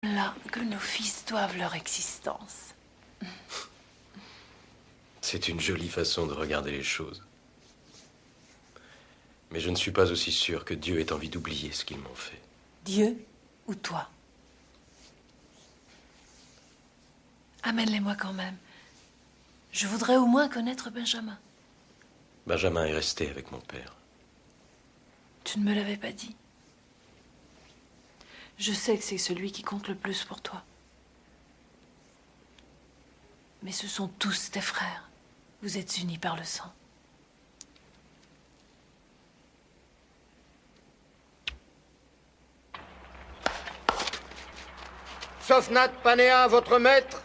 Là que nos fils doivent leur existence. C'est une jolie façon de regarder les choses. Mais je ne suis pas aussi sûr que Dieu ait envie d'oublier ce qu'ils m'ont fait. Dieu ou toi? Amène-les-moi quand même. Je voudrais au moins connaître Benjamin. Benjamin est resté avec mon père. Tu ne me l'avais pas dit. Je sais que c'est celui qui compte le plus pour toi. Mais ce sont tous tes frères. Vous êtes unis par le sang. Sophnat Panéa, votre maître,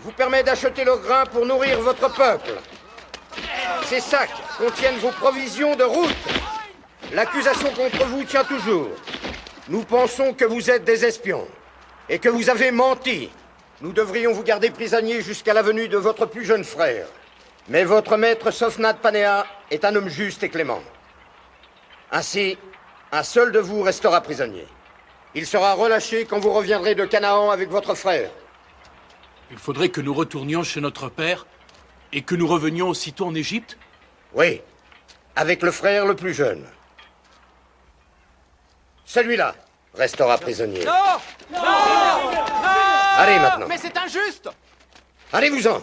vous permet d'acheter le grain pour nourrir votre peuple. Ces sacs contiennent vos provisions de route. L'accusation contre vous tient toujours. Nous pensons que vous êtes des espions et que vous avez menti. Nous devrions vous garder prisonnier jusqu'à la venue de votre plus jeune frère. Mais votre maître Sophnat Panéa est un homme juste et clément. Ainsi, un seul de vous restera prisonnier. Il sera relâché quand vous reviendrez de Canaan avec votre frère. Il faudrait que nous retournions chez notre père et que nous revenions aussitôt en Égypte? Oui, avec le frère le plus jeune. Celui-là restera prisonnier. Non! Non! Non! Allez maintenant. Mais c'est injuste! Allez-vous-en.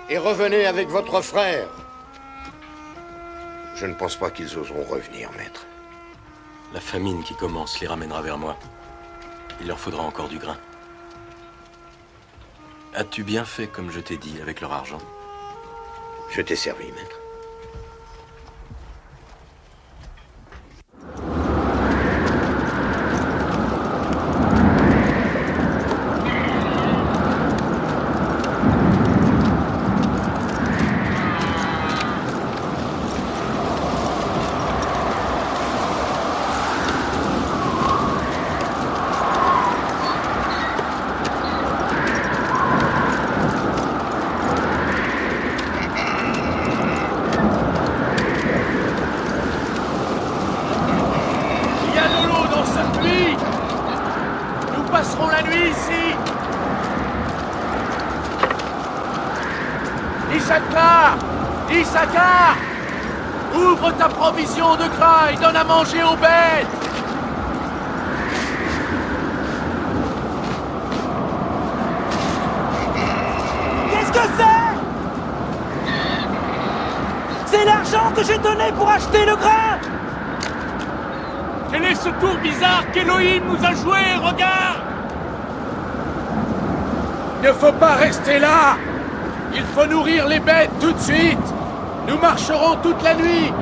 Et revenez avec votre frère. Je ne pense pas qu'ils oseront revenir, maître. La famine qui commence les ramènera vers moi. Il leur faudra encore du grain. As-tu bien fait comme je t'ai dit avec leur argent? Je t'ai servi, maître. Il y a de l'eau dans cette pluie! Nous passerons la nuit ici! Issachar! Issachar! Ouvre ta provision de grain et donne à manger aux bêtes! Qu'est-ce que c'est? C'est l'argent que j'ai donné pour acheter le grain! Quel est ce tour bizarre qu'Elohim nous a joué? Regarde! Il ne faut pas rester là! Il faut nourrir les bêtes tout de suite! Nous marcherons toute la nuit!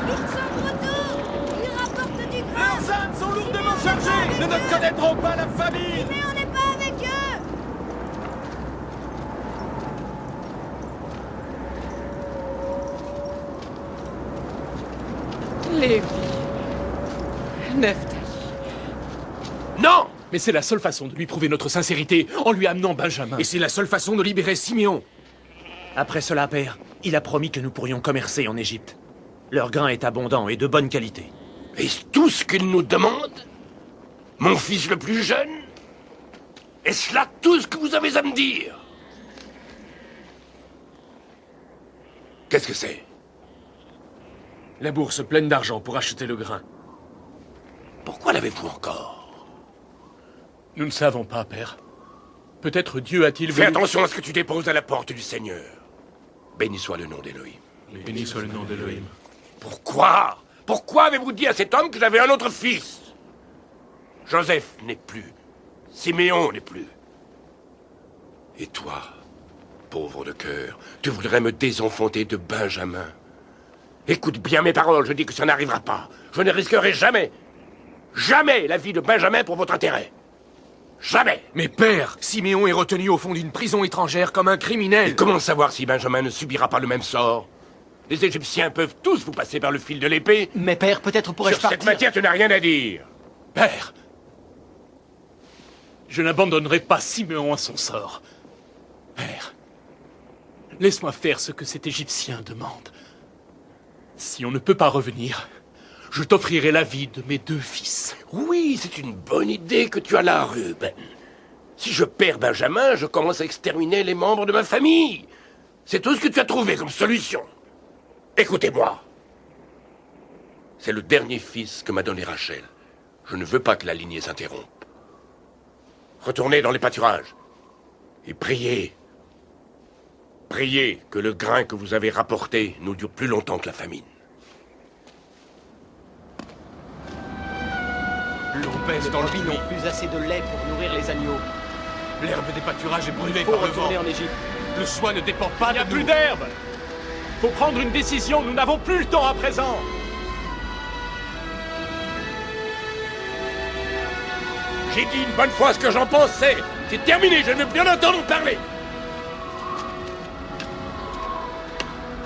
Ils sont de retour! Ils rapportent du grain! Leurs ânes sont lourdement chargés! Nous ne connaîtrons pas la famine! Mais on n'est pas avec eux! Lévi. Nephtali. Non! Mais c'est la seule façon de lui prouver notre sincérité, en lui amenant Benjamin. Et c'est la seule façon de libérer Siméon. Après cela, père, il a promis que nous pourrions commercer en Égypte. Leur grain est abondant et de bonne qualité. Est-ce tout ce qu'il nous demande? Mon fils le plus jeune? Est-ce là tout ce que vous avez à me dire? Qu'est-ce que c'est? La bourse pleine d'argent pour acheter le grain. Pourquoi l'avez-vous encore? Nous ne savons pas, père. Peut-être Dieu a-t-il Fais voulu... attention à ce que tu déposes à la porte du Seigneur. Béni soit le nom d'Élohim. Béni soit le nom d'Elohim. Pourquoi? Pourquoi avez-vous dit à cet homme que j'avais un autre fils? Joseph n'est plus. Siméon n'est plus. Et toi, pauvre de cœur, tu voudrais me désenfanter de Benjamin. Écoute bien mes paroles, je dis que ça n'arrivera pas. Je ne risquerai jamais, jamais la vie de Benjamin pour votre intérêt. Jamais. Mais père, Siméon est retenu au fond d'une prison étrangère comme un criminel. Et comment savoir si Benjamin ne subira pas le même sort? Les Égyptiens peuvent tous vous passer par le fil de l'épée. Mais père, peut-être pourrais-je Sur cette partir. matière, tu n'as rien à dire. Père, je n'abandonnerai pas Siméon à son sort. Père, laisse-moi faire ce que cet Égyptien demande. Si on ne peut pas revenir, je t'offrirai la vie de mes 2 fils. Oui, c'est une bonne idée que tu as là, Ruben. Si je perds Benjamin, je commence à exterminer les membres de ma famille. C'est tout ce que tu as trouvé comme solution. Écoutez-moi. C'est le dernier fils que m'a donné Rachel. Je ne veux pas que la lignée s'interrompe. Retournez dans les pâturages et priez. Priez que le grain que vous avez rapporté nous dure plus longtemps que la famine. L'eau baisse dans le binon. Plus assez de lait pour nourrir les agneaux. L'herbe des pâturages est brûlée Il faut par le vent. retourner en Égypte. Le choix ne dépend pas de nous. Il n'y a plus d'herbe. Faut prendre une décision, nous n'avons plus le temps à présent. J'ai dit une bonne fois ce que j'en pensais. C'est terminé, je ne veux plus en entendre parler.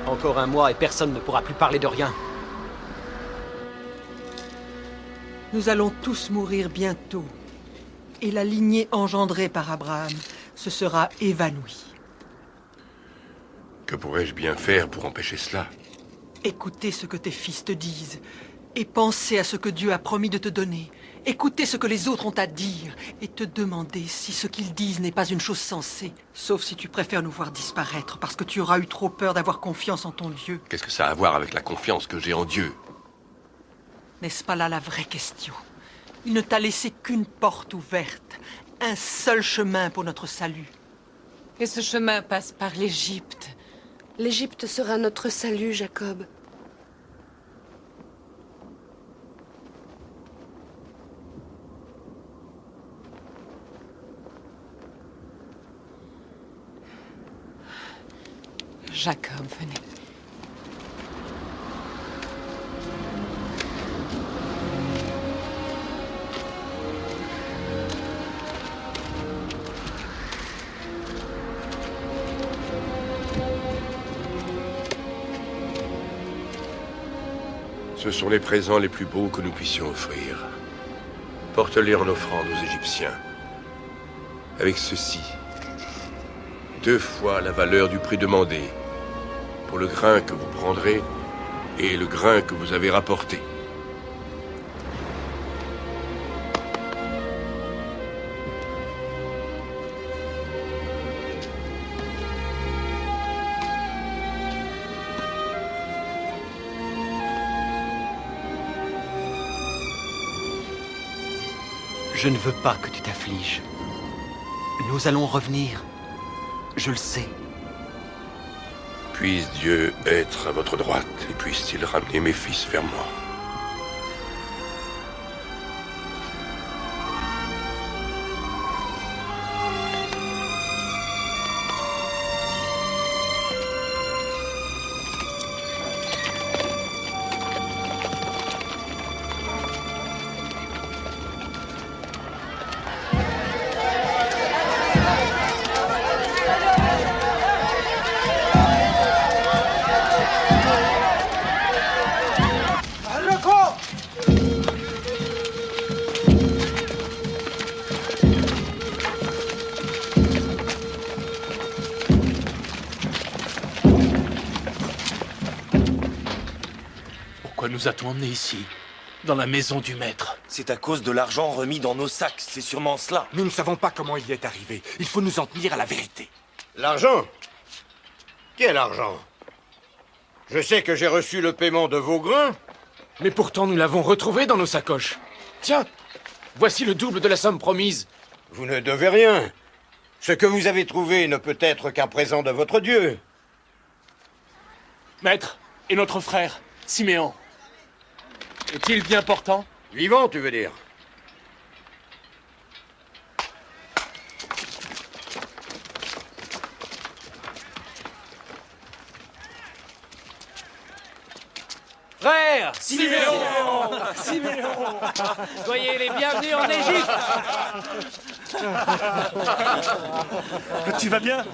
Encore un mois et personne ne pourra plus parler de rien. Nous allons tous mourir bientôt. Et la lignée engendrée par Abraham se sera évanouie. Que pourrais-je bien faire pour empêcher cela? Écoutez ce que tes fils te disent. Et pensez à ce que Dieu a promis de te donner. Écoutez ce que les autres ont à dire. Et te demander si ce qu'ils disent n'est pas une chose sensée. Sauf si tu préfères nous voir disparaître parce que tu auras eu trop peur d'avoir confiance en ton Dieu. Qu'est-ce que ça a à voir avec la confiance que j'ai en Dieu? N'est-ce pas là la vraie question? Il ne t'a laissé qu'une porte ouverte. Un seul chemin pour notre salut. Et ce chemin passe par l'Égypte. L'Égypte sera notre salut, Jacob. Jacob, venez. Ce sont les présents les plus beaux que nous puissions offrir. Porte-les en offrande aux Égyptiens. Avec ceci, 2 fois la valeur du prix demandé, pour le grain que vous prendrez et le grain que vous avez rapporté. Je ne veux pas que tu t'affliges. Nous allons revenir. Je le sais. Puisse Dieu être à votre droite et puisse-t-il ramener mes fils vers moi. Pourquoi nous a-t-on emmenés ici? Dans la maison du maître. C'est à cause de l'argent remis dans nos sacs, c'est sûrement cela. Nous ne savons pas comment il y est arrivé. Il faut nous en tenir à la vérité. L'argent? Quel argent? Je sais que j'ai reçu le paiement de vos grains. Mais pourtant, nous l'avons retrouvé dans nos sacoches. Tiens, voici le double de la somme promise. Vous ne devez rien. Ce que vous avez trouvé ne peut être qu'un présent de votre Dieu. Maître, et notre frère, Siméon. Est-il bien portant? Vivant, tu veux dire? Frère Siméon Siméon Soyez les bienvenus en Égypte. Tu vas bien?